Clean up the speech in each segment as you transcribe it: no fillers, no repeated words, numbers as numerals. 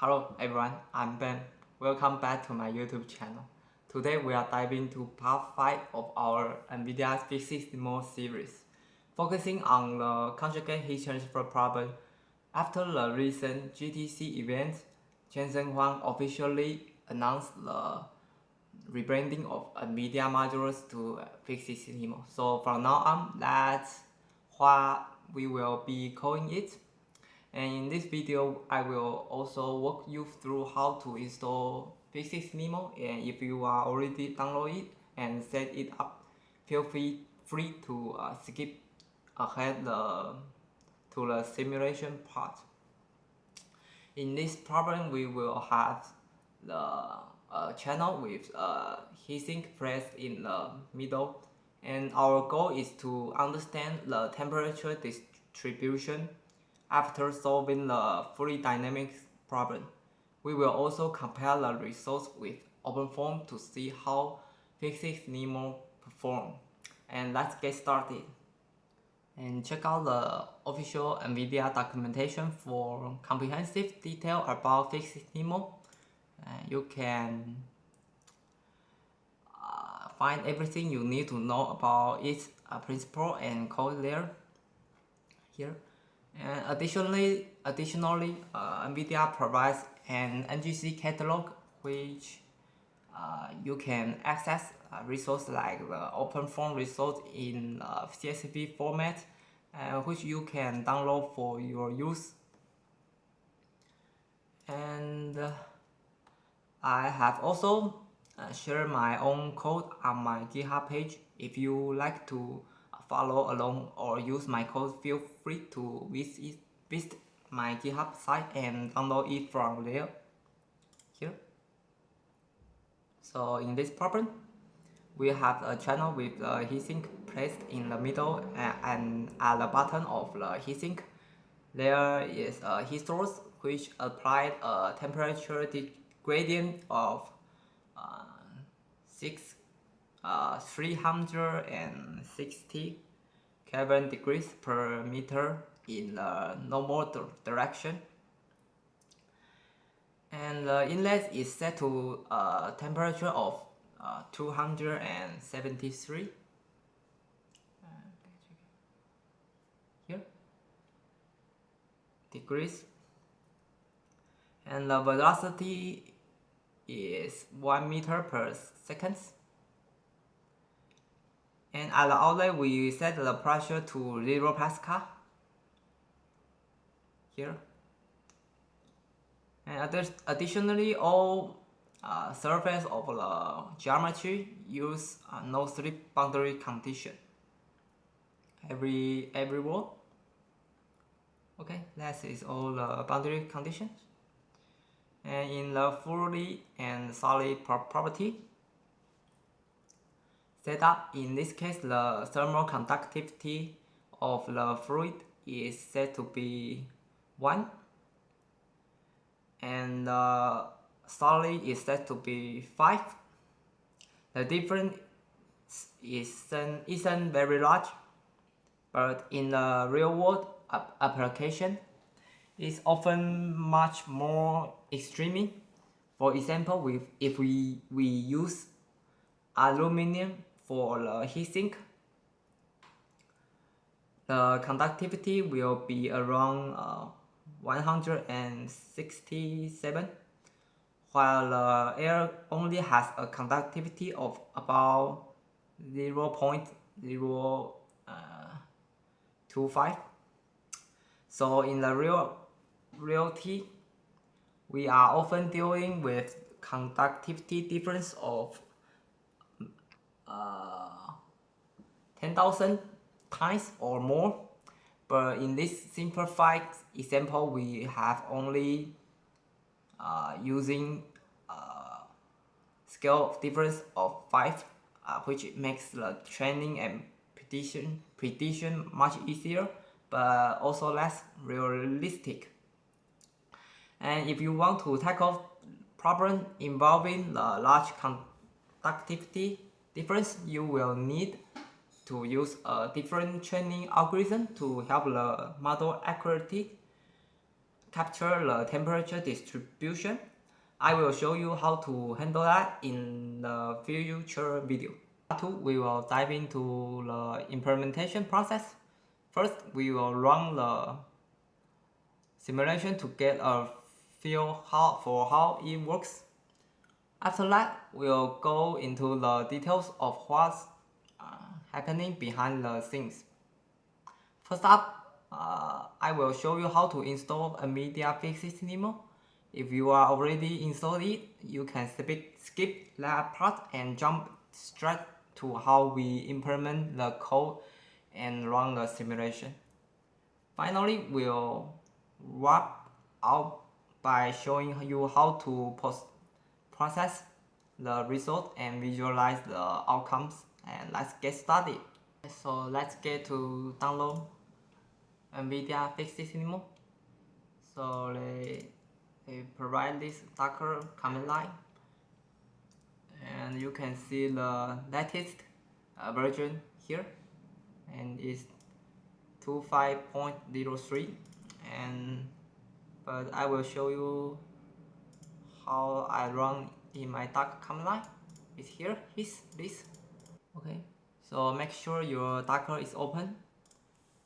Hello everyone, I'm Ben. Welcome back to my YouTube channel. Today we are diving into part 5 of our NVIDIA PhysicsNeMo series, focusing on the conjugate heat transfer problem. After the recent GTC event, Jensen Huang officially announced the rebranding of NVIDIA Modulus to PhysicsNeMo. So from now on, that's what we will be calling it. And in this video, I will also walk you through how to install PhysicsNeMo, and if you are already download it and set it up, feel free to skip ahead to the simulation part. In this problem, we will have the channel with heatsink placed in the middle, and our goal is to understand the temperature distribution after solving the fluid dynamics problem. We will also compare the results with OpenFOAM to see how PhysicsNeMo perform. And let's get started. And check out the official NVIDIA documentation for comprehensive detail about PhysicsNeMo. You can find everything you need to know about its principle and code there. Here. And additionally, NVIDIA provides an NGC catalog which you can access resources like the OpenFOAM resource in CSV format, which you can download for your use. And I have also shared my own code on my GitHub page. If you like to follow along or use my code, feel free to visit my GitHub site and download it from there. Here. So in this problem, we have a channel with the heatsink placed in the middle, and at the bottom of the heatsink, there is a heat source which applied a temperature gradient of 360 Kelvin degrees per meter in the normal direction, and the inlet is set to a temperature of 273 here degrees, and the velocity is 1 meter per second. And at the outlet, we set the pressure to 0 Pascal here. And additionally, all surface of the geometry use no slip boundary condition. Every wall. Okay, that is all the boundary conditions. And in the fluid and solid property setup, in this case, the thermal conductivity of the fluid is set to be 1, and the solid is set to be 5. The difference isn't very large, but in the real world application, it's often much more extreme. For example, if we use aluminum for the heatsink, the conductivity will be around 167, while the air only has a conductivity of about 0.025. So in the reality, we are often dealing with conductivity difference of 10,000 times or more. But in this simplified example, we have only using scale of difference of 5, which makes the training and prediction much easier, but also less realistic. And if you want to tackle problem involving the large conductivity difference, you will need to use a different training algorithm to help the model accurately capture the temperature distribution. I will show you how to handle that in the future video. Part 2, we will dive into the implementation process. First, we will run the simulation to get a feel for how it works. After that, we'll go into the details of what's happening behind the scenes. First up, I will show you how to install NVIDIA PhysicsNeMo. If you are already installed it, you can skip that part and jump straight to how we implement the code and run the simulation. Finally, we'll wrap up by showing you how to process the result and visualize the outcomes. And let's get started. So let's get to download NVIDIA PhysicsNeMo. So they provide this Docker command line, and you can see the latest version here, and it's 25.03. But I will show you how I run in my Docker command line. It's here. It's this. Okay. So make sure your Docker is open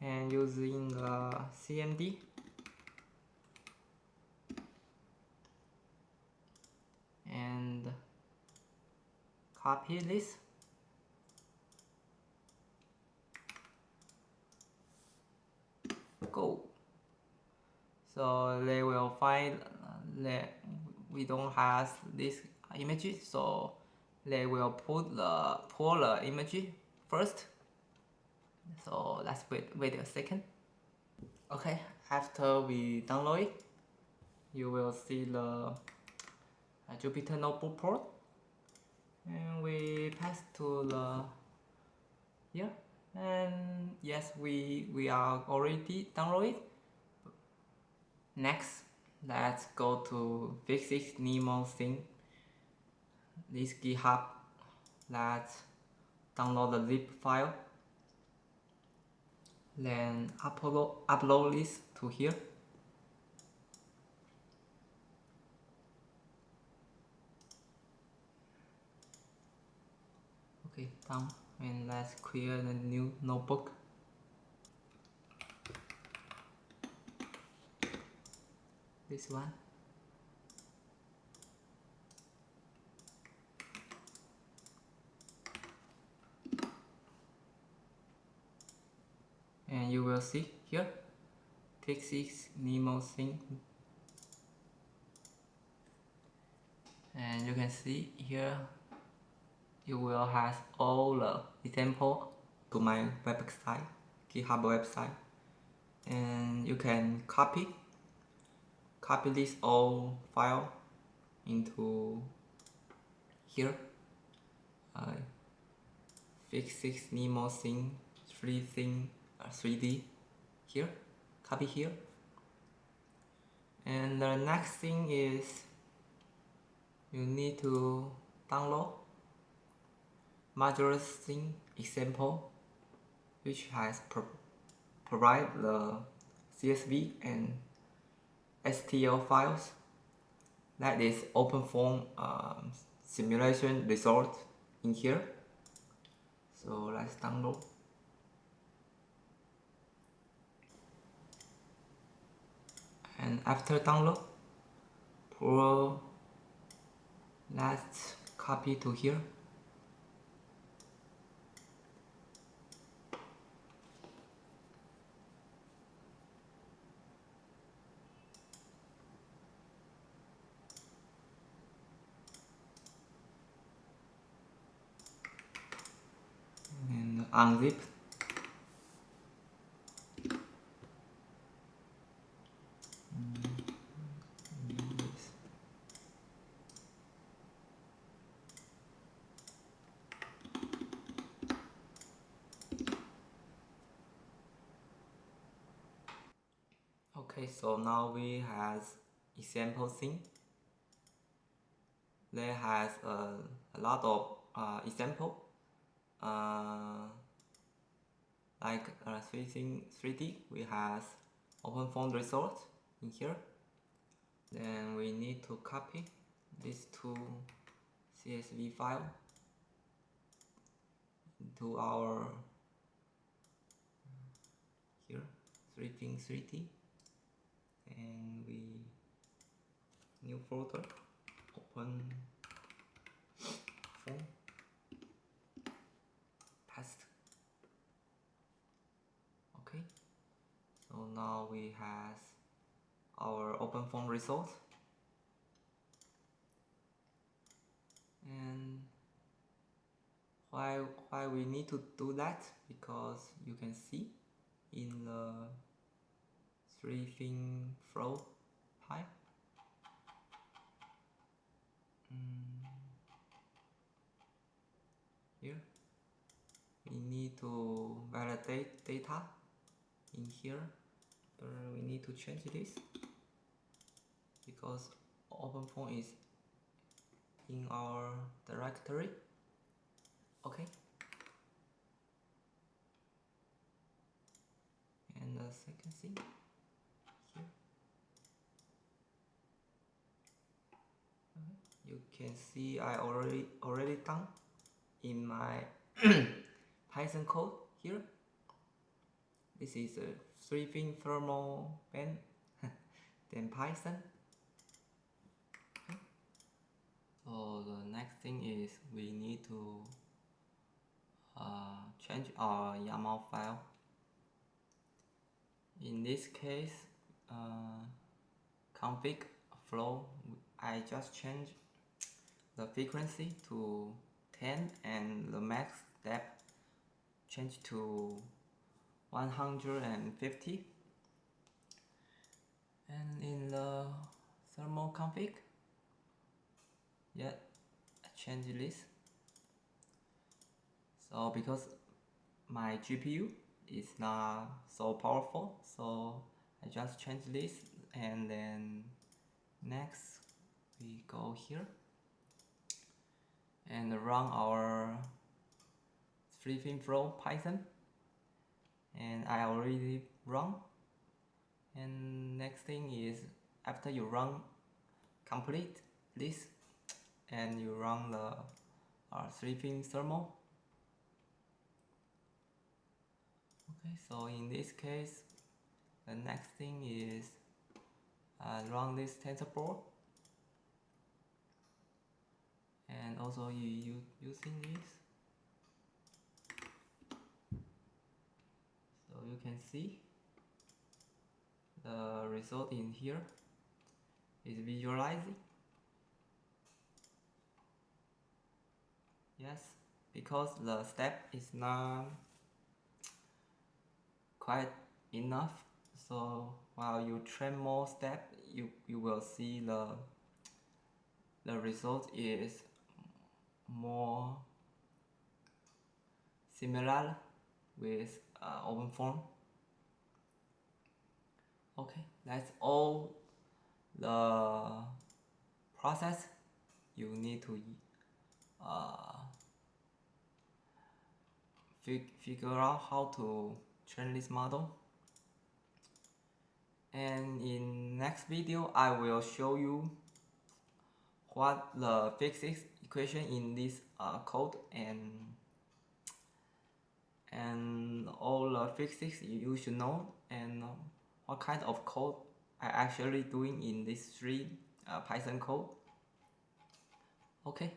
and using the CMD. And copy this. Go. So they will find that we don't have this image, so they will pull the image first. So let's wait a second. Okay, after we download it, you will see the Jupyter Notebook port, and we pass to the here, and yes, we are already downloaded. Next, let's go to PhysicsNeMo thing, this GitHub. Let's download the zip file, then upload this to here. Okay, done. And let's create a new notebook. This one. And you will see here, PhysicsNeMo thing. And you can see here, you will have all the example to my website, GitHub website. And you can copy this all file into here. PhysicsNeMo thing 3D here, copy here. And the next thing is you need to download Modulus thing example, which has provide the CSV and STL files. That is open form simulation result in here. So let's download. And after download, let's copy to here. And unzip. Okay, so now we have example thing. There has a lot of example, like 3D. We have open form result in here. Then we need to copy these two CSV file into our here 3ping3d, and we new folder, open phone, paste. Okay, so now we have our open phone result, and why we need to do that, because you can see in the 3ping flow pipe, here we need to validate data in here, but we need to change this because OpenPhone is in our directory. Okay, and the second thing here, you can see I already done in my Python code here. This is a 3ping thermal band, then Python. Okay. So the next thing is we need to change our YAML file. In this case, config flow, I just change the frequency to 10 and the max step change to 150. And in the thermal config, I change this. So because my GPU is not so powerful, so I just change this, and then next we go here and run our 3ping flow Python, and I already run. And next thing is, after you run complete this and you run the 3ping thermal. Okay, so in this case, the next thing is run this TensorBoard, and also you using this. So you can see the result in here is visualizing. Yes, because the step is not quite enough, so while you train more step, you will see the result is more similar with OpenFOAM. Okay, that's all the process you need to figure out how to train this model. And in next video, I will show you what the physics equation in this code and all the physics you should know, and what kind of code I actually doing in this 3 Python code. Okay.